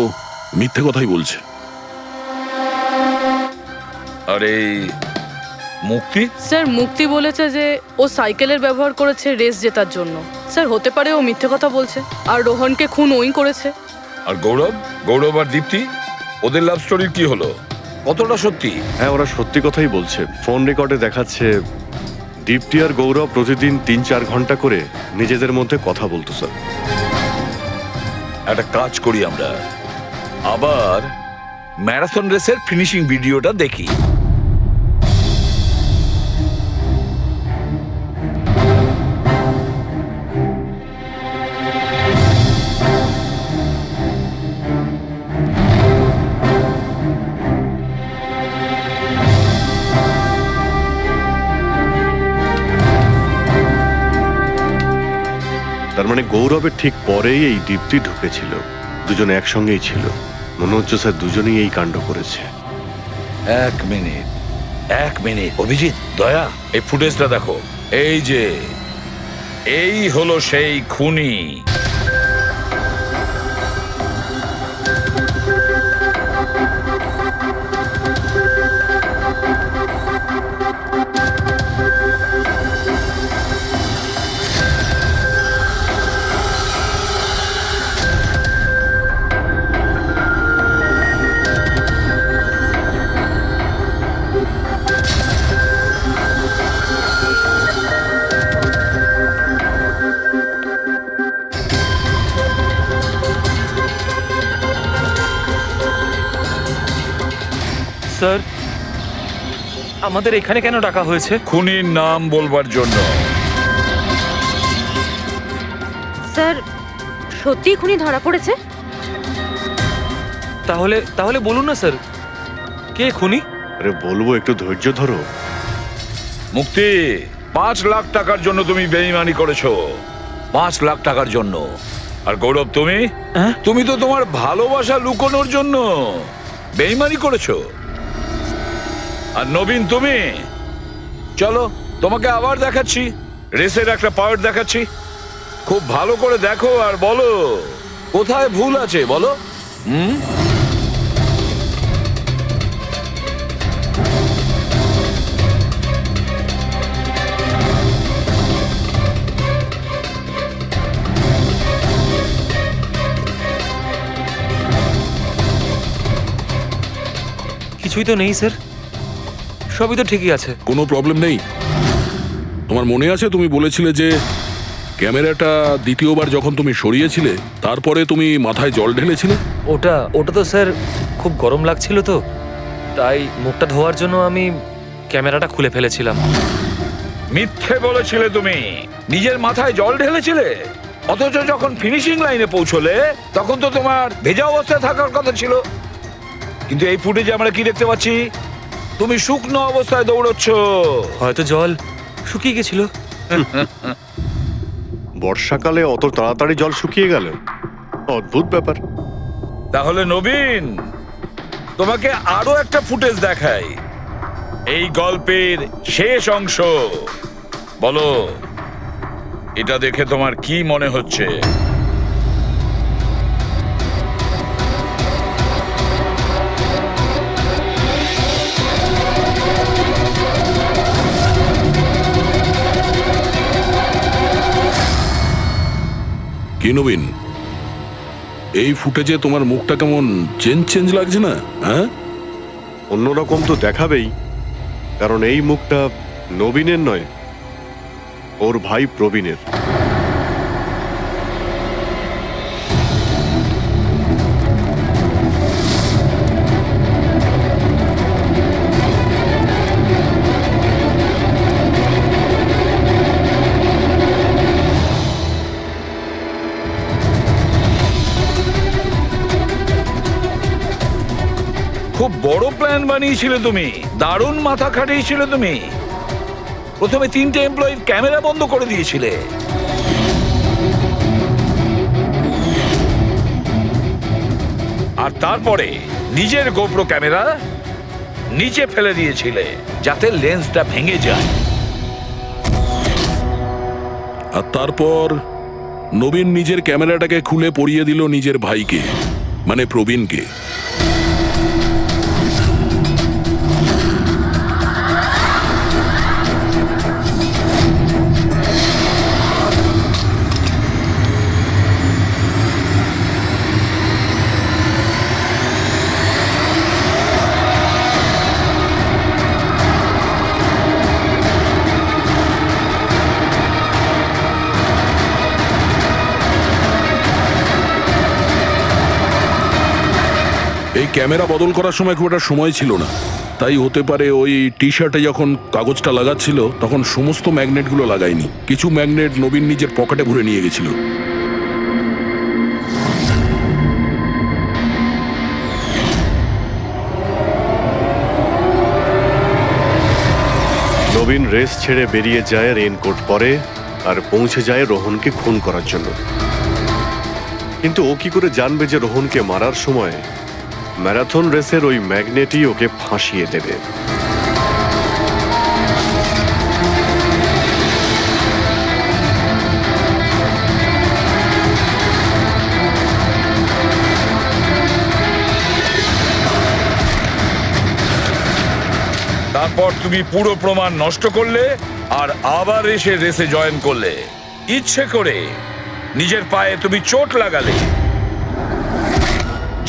S2: মিথ্যে কথাই বলছে।
S8: আরে মুক্তি?
S9: স্যার মুক্তি বলেছে যে ও সাইকেলের ব্যবহার করেছে রেস জেতার জন্য। স্যার হতে পারে ও মিথ্যে কথা বলছে আর রোহনকে খুন ওই করেছে।
S8: আর গৌরব আর দীপ্তি, ওদের লাভ স্টোরির কি হলো? কতটা সত্যি?
S7: হ্যাঁ, ওরা সত্যি কথাই বলছে। ফোন রেকর্ডে দেখাচ্ছে দীপ্তি আর গৌরব প্রতিদিন 3-4 ঘন্টা করে নিজেদের মধ্যে কথা বলতো স্যার।
S8: একটা কাজ করি আমরা, আবার ম্যারাথন রেসের ফিনিশিং ভিডিওটা দেখি।
S7: তার মানে গৌরবের ঠিক পরেই এই দীপ্তি ঢুকেছিল। দুজনে একসঙ্গেই ছিল। মনে হচ্ছে স্যার দুজনেই এই কাণ্ড করেছে।
S8: এক মিনিট অভিজিৎ, দয়া, এই ফুটেজটা দেখো। এই যে এই হলো সেই খুনি।
S11: স্যার আমাদের এখানে কেন ডাকা হয়েছে?
S8: খুনির নাম বলবার জন্য।
S12: স্যার সত্যি খুনি ধরা পড়েছে?
S11: তাহলে তাহলে বলুন না স্যার, কে খুনি?
S7: আরে বলবো, একটু ধৈর্য ধরো।
S8: মুক্তি, 5 লাখ টাকার জন্য তুমি বেইমানি করেছো। 5 লাখ টাকার জন্য। আর গৌরব, তুমি তুমি তো তোমার ভালোবাসা লুকোনোর জন্য বেইমানি করেছো। আর নবীন, তুমি চলো তোমাকে আবার দেখাচ্ছি, রেসের একটা পাওয়ার দেখাচ্ছি। খুব ভালো করে দেখো আর বলো কোথায় ভুল আছে, বলো।
S11: কিছুই তো নেই স্যার, সবই তো ঠিকই আছে।
S2: কোনো প্রবলেম নেই। তোমার মনে আছে তুমি বলেছিলে যে ক্যামেরাটা দ্বিতীয়বার যখন তুমি সরিয়েছিলে তারপরে তুমি মাথায় জল ঢেলেছিলে?
S11: ওটা তো স্যার খুব গরম লাগছিল, তো তাই মুখটা ধোয়ার জন্য আমি ক্যামেরাটা খুলে ফেলেছিলাম।
S8: মিথ্যে বলেছিলে তুমি, নিজের মাথায় জল ঢেলেছিলে। অথচ যখন ফিনিশিং লাইনে পৌঁছলে তখন তো তোমার ভেজা অবস্থায় থাকার কথা ছিল। কিন্তু এই ফুটেজে আমরা কি দেখতে পাচ্ছি? তুমি শুকনো অবস্থায় দৌড়চ্ছ।
S11: হয়তো জল শুকিয়ে গেছিল।
S7: বর্ষাকালে অত তাড়াতাড়ি জল শুকিয়ে গেল, অদ্ভুত ব্যাপার।
S8: তাহলে নবীন, তোমাকে আরো একটা ফুটেজ দেখাই, এই গল্পের শেষ অংশ। বলো, এটা দেখে তোমার কি মনে হচ্ছে?
S2: কি নবীন, এই ফুটেজে তোমার মুখটা কেমন চেঞ্জ লাগছে না? হ্যাঁ,
S7: অন্যরকম তো দেখাবেই, কারণ এই মুখটা নবীনের নয়, ওর ভাই প্রবীণের।
S8: খুব বড় প্ল্যান বানিয়েছিলে তুমি, দারুণ মাথা খাটিয়েছিলে তুমি। প্রথমে 3টে এমপ্লয়ির ক্যামেরা বন্ধ করে দিয়েছিলে, আর তারপরে নিজের গোপ্রো ক্যামেরা নিচে ফেলে দিয়েছিলে যাতে লেন্সটা ভেঙে যায়।
S2: আর তারপর নবীন নিজের ক্যামেরাটাকে খুলে পরিয়ে দিল নিজের ভাইকে, মানে প্রবীণকে। এই ক্যামেরা বদল করার সময় খুব একটা সময় ছিল না, তাই হতে পারে ওই টি শার্টে যখন কাগজটা লাগাচ্ছিল তখন সমস্ত ম্যাগনেটগুলো লাগায়নি, কিছু ম্যাগনেট নবীন নিজের পকেটে ভরে নিয়ে গেছিল।
S7: নবীন রেস ছেড়ে বেরিয়ে যায় রেইনকোট পরে আর পৌঁছে যায় রোহনকে খুন করার জন্য। কিন্তু ও কি করে জানবে যে রোহনকে মারার সময় ম্যারাথন রেসের ওই ম্যাগনেটই ওকে ফাঁসিয়ে দেবে?
S8: তারপর তুমি পুরো প্রমাণ নষ্ট করলে আর আবার এসে রেসে জয়েন করলে। ইচ্ছে করে নিজের পায়ে তুমি চোট লাগালে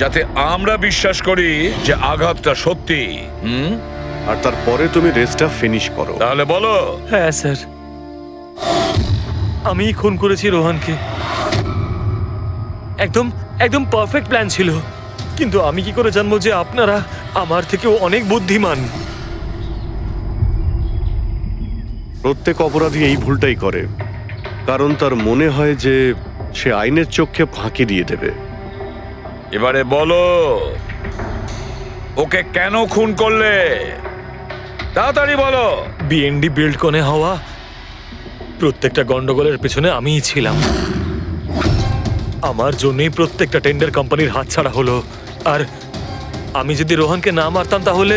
S8: যাতে আমরা বিশ্বাস করি যে আঘাতটা সত্যি।
S7: আর তারপরে তুমি রেসটা ফিনিশ করো।
S8: তাহলে বলো।
S11: হ্যাঁ স্যার, আমি খুন করেছি রোহনকে। একদম একদম পারফেক্ট প্ল্যান ছিল। কিন্তু আমি কি করে জানবো যে আপনারা আমার থেকেও অনেক বুদ্ধিমান?
S7: প্রত্যেক অপরাধী এই ভুলটাই করে, কারণ তার মনে হয় যে সে আইনের চোখে ফাঁকি দিয়ে দেবে।
S8: এবারে বলো, ওকে কেন খুন করলে? তাড়াতাড়ি বলো।
S11: বিএনডি বিল্ডকনে হওয়া প্রত্যেকটা গন্ডগোলের পেছনে আমিই ছিলাম। আমার জন্যই প্রত্যেকটা টেন্ডার কোম্পানির হাতছাড়া হলো। আর আমি যদি রোহনকে না মারতাম তাহলে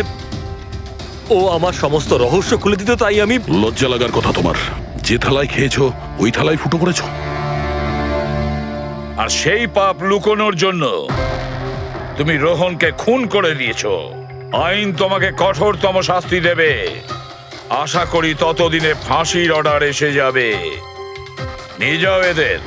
S11: ও আমার সমস্ত রহস্য খুলে দিত। তাই আমি
S2: লজ্জা লাগার কথা তোমার। যে থালায় খেয়েছো ওই থালায় ফুটো করেছো।
S8: আর সেই পাপ লুকোনোর জন্য তুমি রোহনকে খুন করে দিয়েছো। আইন তোমাকে কঠোরতম শাস্তি দেবে। আশা করি ততদিনে ফাঁসির অর্ডার এসে যাবে। নিয়ে যাও এদের।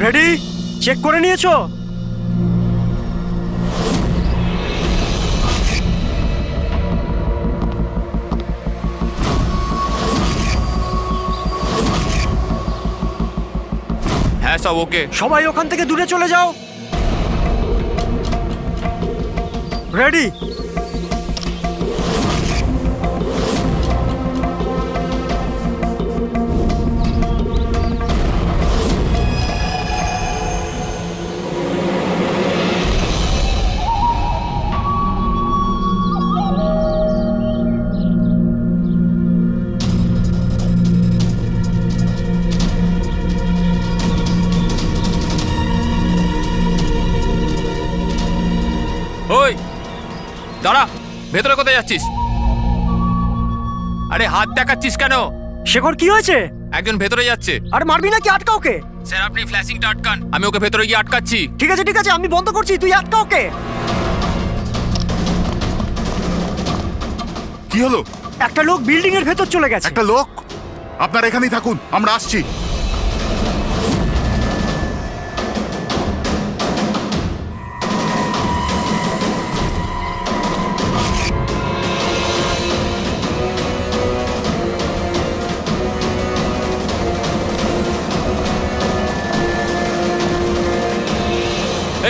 S14: রেডি? চেক করে নিয়েছো?
S6: হ্যাঁ সব ওকে।
S14: সবাই ওখান থেকে দূরে চলে যাও। রেডি?
S6: ওই দাঁড়া, ভেতরে কোথায় যাচ্ছিস? আরে হাত দেখাচ্ছিস কেন?
S14: শেখর কি হয়েছে?
S6: একজন ভেতরে যাচ্ছে।
S14: আর মারবি নাকি? আটকা ওকে।
S6: স্যার আপনি ফ্ল্যাশিংটা আটকান, আমি ওকে ভেতরে গিয়ে আটকাচ্ছি।
S14: ঠিক আছে ঠিক আছে, আমি বন্ধ করছি, তুই আটকা ওকে।
S15: কি হলো?
S14: একটা লোক বিল্ডিং এর ভেতর চলে গেছে।
S15: একটা লোক? আপনারা এখানেই থাকুন, আমরা আসছি।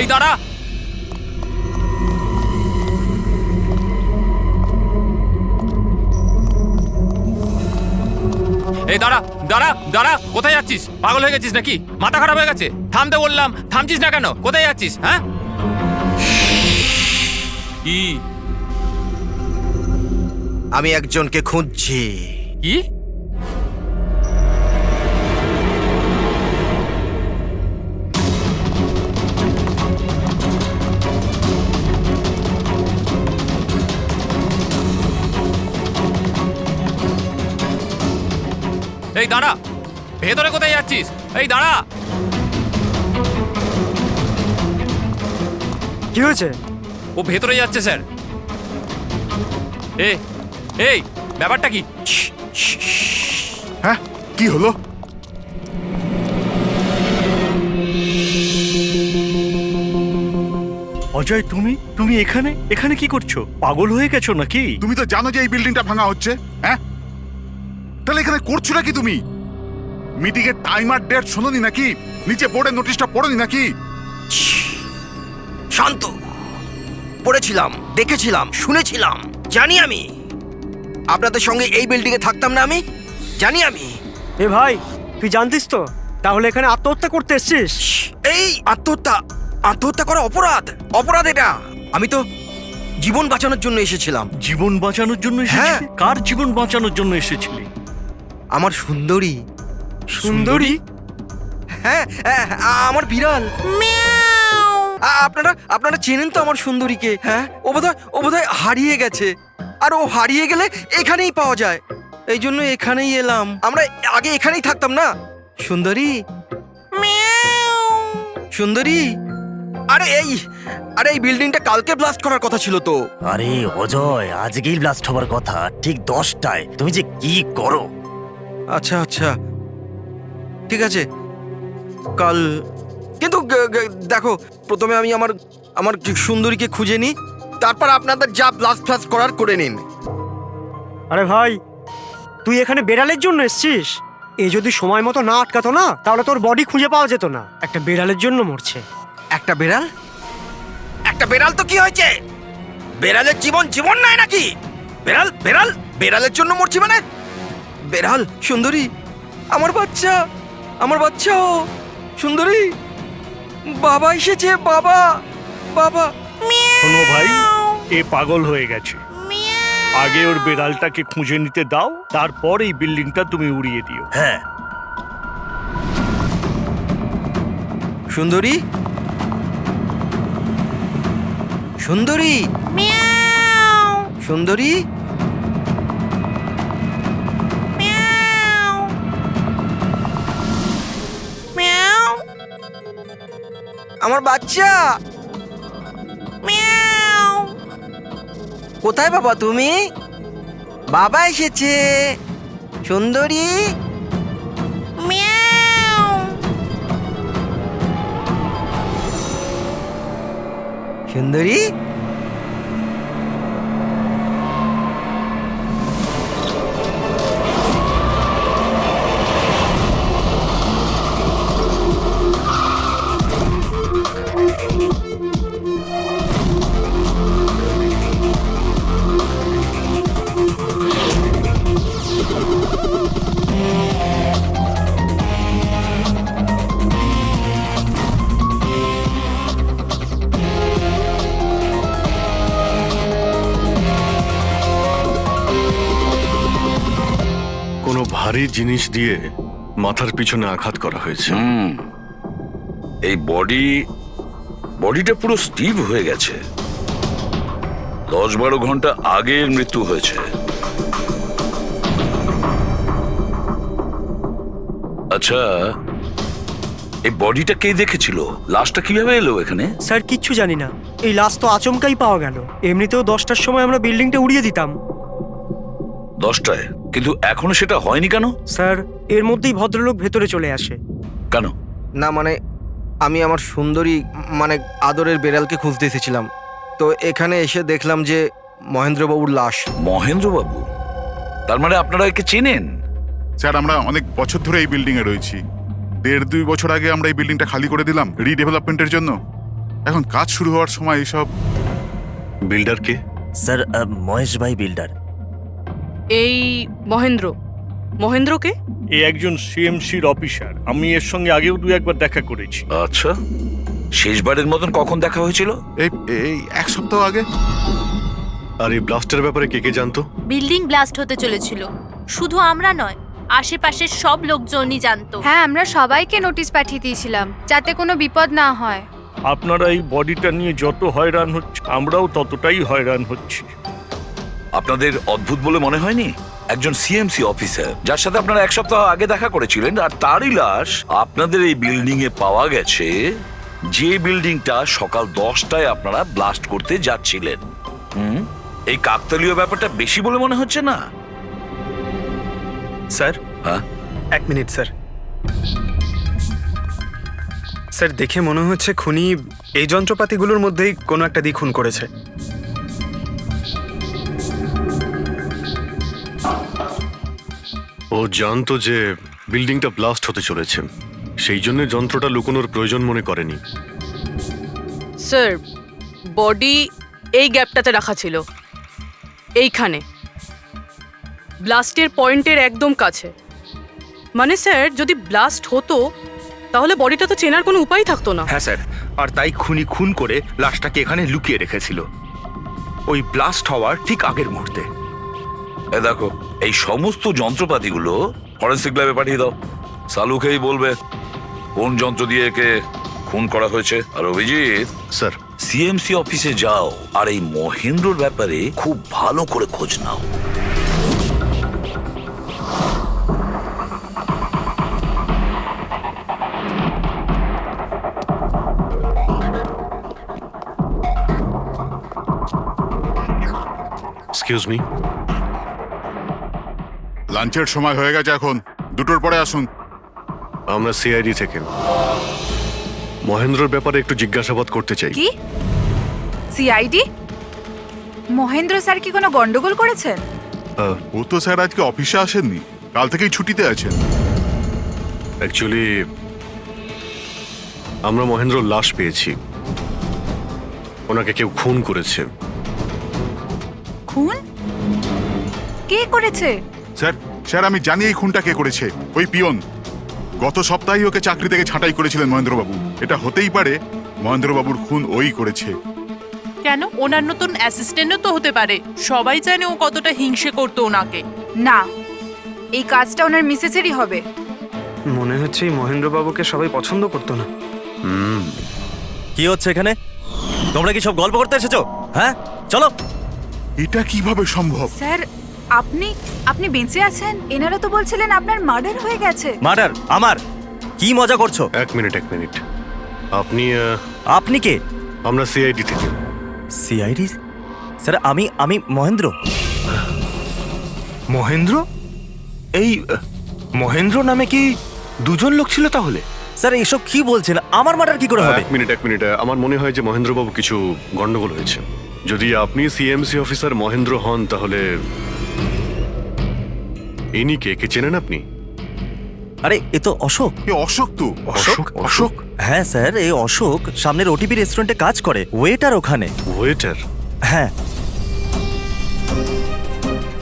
S6: এই দাঁড়া। এই দাঁড়া দাঁড়া দাঁড়া, কোথায় যাচ্ছিস? পাগল হয়ে গেছিস নাকি? মাথা খারাপ হয়ে গেছে? থামতে বললাম, থামছিস না কেন? কোথায় যাচ্ছিস? হ্যাঁ কি?
S14: আমি একজনকে খুঁজছি।
S6: কি? এই দাঁড়া, ভেতরে কোথায় যাচ্ছিস? এই দাঁড়া।
S14: কি হয়েছে?
S6: ও ভেতরে যাচ্ছে স্যার। এই ব্যাপারটা কি?
S15: হ্যাঁ কি হলো?
S14: অজয়, তুমি এখানে এখানে কি করছো? পাগল হয়ে গেছো নাকি?
S15: তুমি তো জানো যে এই বিল্ডিংটা ভাঙা হচ্ছে। হ্যাঁ, তাহলে এখানে করছো নাকি তুমি? মিটিং এর টাইম আর ডেট শোনোনি নাকি? নিচে বোর্ডের নোটিশটা পড়োনি নাকি?
S14: শান্ত। পড়েছিলাম, দেখেছিলাম, শুনেছিলাম। জানি আমি আপনাদের সঙ্গে এই বিল্ডিং এ থাকতাম না। আমি জানি। আমি এ ভাই, তুই জানতিস তো? তাহলে এখানে আত্মহত্যা করতে এসেছিস? এই আত্মহত্যা করা অপরাধ। অপরাধ এটা। আমি তো জীবন বাঁচানোর জন্য এসেছিলাম। জীবন বাঁচানোর জন্য এসেছিলি? কার জীবন বাঁচানোর জন্য এসেছিলি? আমার সুন্দরী। সুন্দরী? হ্যাঁ, আমার বিড়াল। আপনারা চেনেন তো আমার সুন্দরীকে? হ্যাঁ, ও বোধহয় হারিয়ে গেছে। আর ও হারিয়ে গেলে এখানেই পাওয়া যায়। এই জন্য এখানেই এলাম। আমরা আগে এখানেই থাকতাম না। সুন্দরী, সুন্দরী। আরে এই বিল্ডিংটা কালকে ব্লাস্ট করার কথা ছিল তো।
S16: আরে অজয়, আজকেই ব্লাস্ট হবার কথা, ঠিক 10টায়। তুমি যে কি করো!
S14: আচ্ছা ঠিক আছে, কাল। কিন্তু দেখো, প্রথমে আমি আমার সুন্দরীকে খুঁজে নিই, তারপর আপনাদের যা ব্লাস্ট ফ্লাস্ট করার করে নিন।
S17: আরে ভাই, তুই এখানে বেড়ালের জন্য এসেছিস? এ যদি সময় মতো না আটকাতো না, তাহলে তোর বডি খুঁজে পাওয়া যেত না। একটা বেড়ালের জন্য মরছে।
S14: একটা বেড়াল? একটা বেড়াল তো কি হয়েছে? বেড়ালের জীবন জীবন নাই নাকি? বেড়াল বেড়াল বেড়ালের জন্য মরছি মানে? বেড়াল, সুন্দরী, আমার বাচ্চা, আমার বাচ্চা। ও সুন্দরী, বাবা এসেছে, বাবা, বাবা।
S18: শোনো ভাই, এ পাগল হয়ে গেছে। আগে ওর বেড়ালটাকে খুঁজে নিতে দাও, তারপর এই বিল্ডিংটা তুমি উড়িয়ে দিও।
S14: হ্যাঁ। সুন্দরী, সুন্দরী, সুন্দরী, আমার বাচ্চা। কোথায় বাবা তুমি? বাবা এসেছে। সুন্দরী, সুন্দরী,
S7: কোনো ভারী জিনিস দিয়ে মাথার পিছনে আঘাত করা হয়েছে।
S8: এই বডিটা পুরো স্টিভ হয়ে গেছে। 10-12 ঘন্টা আগের মৃত্যু হয়েছে। আচ্ছা, এই বডিটা কে দেখেছিল? লাশটা কিভাবে এলো এখানে?
S17: স্যার কিচ্ছু জানি না, এই লাশ তো আচমকাই পাওয়া গেল। এমনিতেও 10টার সময় আমরা বিল্ডিংটা উড়িয়ে দিতাম।
S8: 10টায়? কিন্তু এখনো সেটা হয়নি কেন?
S17: স্যার, এর মধ্যেই ভদ্রলোক ভেতরে চলে আসে।
S8: কেন?
S14: না মানে আমি আমার সুন্দরী মানে আদরের বেড়ালকে খুঁজতে এসেছিলাম, তো এখানে এসে দেখলাম যে মহেন্দ্রবাবুর লাশ।
S8: মহেন্দ্রবাবু? তার মানে আপনারা একে চেনেন?
S15: স্যার, আমরা অনেক বছর ধরে এই বিল্ডিং এ রয়েছি। 1.5-2 বছর আগে আমরা এই বিল্ডিংটা খালি করে দিলাম রিডেভেলপমেন্টের জন্য। এখন কাজ শুরু হওয়ার সময় এইসব।
S7: বিল্ডার কে?
S16: স্যার, মহেশ ভাই বিল্ডার।
S9: এই মহেন্দ্রকে?
S18: এ একজন সিএমসির অফিসার। আমি এর সঙ্গে আগেও 2-1 বার দেখা করেছি।
S8: আচ্ছা, শেষবারের মতন কখন দেখা হয়েছিল?
S15: এই 1 সপ্তাহ আগে।
S7: আর এই ব্লাস্টের ব্যাপারে কে কে জানতো?
S13: বিল্ডিং ব্লাস্ট হতে চলেছিল। শুধু আমরা নয়, আশেপাশের সব লোকজনই জানতো।
S12: হ্যাঁ, আমরা সবাইকে নোটিশ পাঠিয়ে দিয়েছিলাম যাতে কোনো বিপদ না হয়।
S18: আপনারা এই বডিটা নিয়ে যত হয়রান হচ্ছে, আমরাও ততটাই হয়রান হচ্ছি।
S8: আপনাদের অদ্ভুত বলে মনে হয়নি? একজন সিএমসি অফিসার যার সাথে আপনারা 1 সপ্তাহ আগে দেখা করেছিলেন, আর তারই লাশ আপনাদের এই বিল্ডিং এ পাওয়া গেছে, যে বিল্ডিংটা সকাল 10টায় আপনারা ব্লাস্ট করতে যাচ্ছিলেন। এই কাকতালীয় ব্যাপারটা বেশি বলে মনে হচ্ছে না?
S1: স্যার,
S8: হ্যাঁ,
S1: 1 মিনিট স্যার। স্যার, দেখে মনে হচ্ছে খুনি এই যন্ত্রপাতিগুলোর মধ্যেই কোনো একটা দিয়ে খুন করেছে।
S7: ও জানতো যে বিল্ডিংটা ব্লাস্ট হতে চলেছে, সেই জন্য যন্ত্রটা লুকোনোর প্রয়োজন মনে করেনি।
S9: স্যার, বডি এই গ্যাপটাতে রাখা ছিল, এইখানে ব্লাস্টের পয়েন্টের একদম কাছে। মানে স্যার, যদি ব্লাস্ট হতো তাহলে বডিটা তো চেনার কোনো উপায় থাকতো না।
S3: হ্যাঁ স্যার, আর তাই খুনি খুন করে লাশটাকে এখানে লুকিয়ে রেখেছিল ওই ব্লাস্ট হওয়ার ঠিক আগের মুহূর্তে।
S8: এ দেখো, এই সমস্ত যন্ত্রপাতিগুলো ফরেন্সিক ল্যাবে পাঠিয়ে দাও। সালুকেই বলবে কোন যন্ত্র দিয়ে একে খুন করা হয়েছে। আর অভিজিৎ
S7: স্যার,
S8: সিএমসি অফিসে যাও আর এই মহেন্দ্রর ব্যাপারে খুব ভালো করে খোঁজ নাও।
S7: Excuse me.
S15: লাঞ্চের সময় হয়ে গেছে, এখন 2টোর পরে আসুন।
S7: আমরা সিআইডি থেকে মহেন্দ্রর ব্যাপারে একটু জিজ্ঞাসাবাদ করতে চাই।
S13: কি?
S19: সিআইডি মহেন্দ্র স্যার কি কোনো গন্ডগোল করেছেন?
S15: ও তো স্যার আজকে অফিসে আসেননি, কাল থেকেই ছুটিতে আছেন।
S7: অ্যাকচুয়ালি আমরা মহেন্দ্রর লাশ পেয়েছি। ওনাকে কেউ খুন করেছে।
S19: খুন? কে করেছে?
S15: স্যার স্যার আমি জানি এই খুনটা কে করেছে। ওই পিয়ন গত সপ্তাহেই ওকে চাকরি থেকে ছাঁটাই করেছিলেন মহেন্দ্রবাবু। এটা হতেই পারে মহেন্দ্রবাবুর খুন ওই করেছে।
S20: কেন? ওনার নতুন অ্যাসিস্ট্যান্টও তো হতে পারে। সবাই জানে ও কতটা হিংসে করতো ওনাকে।
S19: না, এই কাজটা ওনার মিসেসেরই হবে।
S17: মনে হচ্ছে এই মহেন্দ্রবাবুকে সবাই পছন্দ করতো না।
S16: কি হচ্ছে এখানে? তোমরা কি সব গল্প করতে এসেছো? হ্যাঁ, চলো।
S15: এটা কিভাবে সম্ভব?
S19: স্যার আপনি বেঁচে আছেন? এনারা তো বলছিলেন আপনার মার্ডার হয়ে গেছে।
S16: মার্ডার? আমার? কি মজা করছো?
S7: এক মিনিট আপনি
S16: আপনি কে?
S7: আমরা সিআইডি থেকে।
S16: সিআইডি? স্যার আমি মহেন্দ্র।
S3: মহেন্দ্র? এই মহেন্দ্র নামে কি দুজন লোক ছিল তাহলে?
S16: স্যার এসব কি বলছেন? আমার মার্ডার কি করে হবে?
S7: এক মিনিট আমার মনে হয় যে মহেন্দ্রবাবু কিছু গন্ডগোল হয়েছে। যদি আপনি সিএমসি অফিসার মহেন্দ্র হন তাহলে ইনি কে চেনেন আপনি?
S16: আরে এ তো অশোক।
S15: অশোক তো?
S7: অশোক?
S16: হ্যাঁ স্যার, এই অশোক সামনের ওটিপি রেস্টুরেন্টে কাজ করে, ওয়েটার ওখানে।
S7: ওয়েটার?
S16: হ্যাঁ।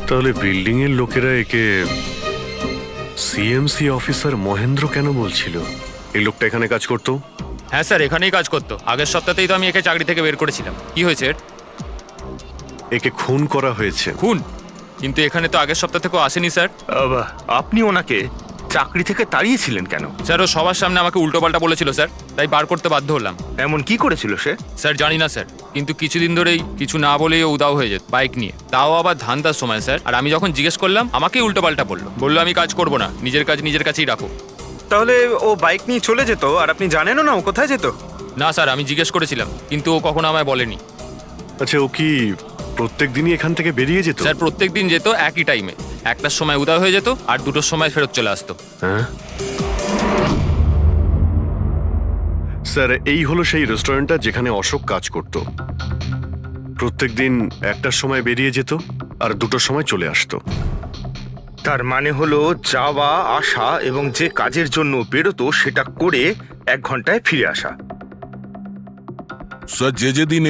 S7: তাহলে বিল্ডিং এর লোকেরা একে সিএমসি অফিসার মহেন্দ্র কেন বলছিল? এই লোকটা এখানে কাজ করতো?
S21: হ্যাঁ স্যার, এখানেই কাজ করতো। আগের সপ্তাহতেই তো আমি একে চাকরি থেকে বের করেছিলাম। কি হয়েছে?
S7: একে খুন করা হয়েছে।
S21: খুন? কিন্তু এখানে তো আগের সপ্তাহ থেকেও আসেনি স্যার।
S3: আপনি ওনাকে চাকরি থেকে তাড়িয়েছিলেন কেন?
S21: স্যার ও সবার সামনে আমাকে উল্টোপাল্টা বলেছিল স্যার, তাই বার করতে বাধ্য হলাম।
S3: এমন কি করেছিল সে?
S21: স্যার জানি না স্যার, কিন্তু কিছুদিন ধরেই কিছু না বলেই ও উদাও হয়ে যেত বাইক নিয়ে, তাও আবার ধান্দার সময় স্যার। আর আমি যখন জিজ্ঞেস করলাম আমাকেই উল্টোপাল্টা বললো আমি কাজ করবো না, নিজের কাজ নিজের কাছেই রাখো।
S1: তাহলে ও বাইক নিয়ে চলে যেত আর আপনি জানেনও না ও কোথায় যেত?
S21: না স্যার, আমি জিজ্ঞেস করেছিলাম কিন্তু ও কখনো আমায় বলেনি।
S7: আচ্ছা, ও কি প্রত্যেক দিনই এখান থেকে বেরিয়ে যেত?
S21: স্যার প্রত্যেক দিন যেত একই টাইমে, 1টার সময় উদয় হয়ে যেত আর 2টোর সময় ফেরত চলে আসতো।
S7: হ্যাঁ স্যার, এই হলো সেই রেস্টুরেন্টটা যেখানে অশোক কাজ করত। প্রত্যেক দিন 1টার সময় বেরিয়ে যেত আর 2টোর সময় চলে আসতো।
S3: তার মানে হলো যাওয়া আসা এবং যে কাজের জন্য বেরোতো সেটা করে 1 ঘন্টায় ফিরে আসা।
S2: স্যার, যে দিন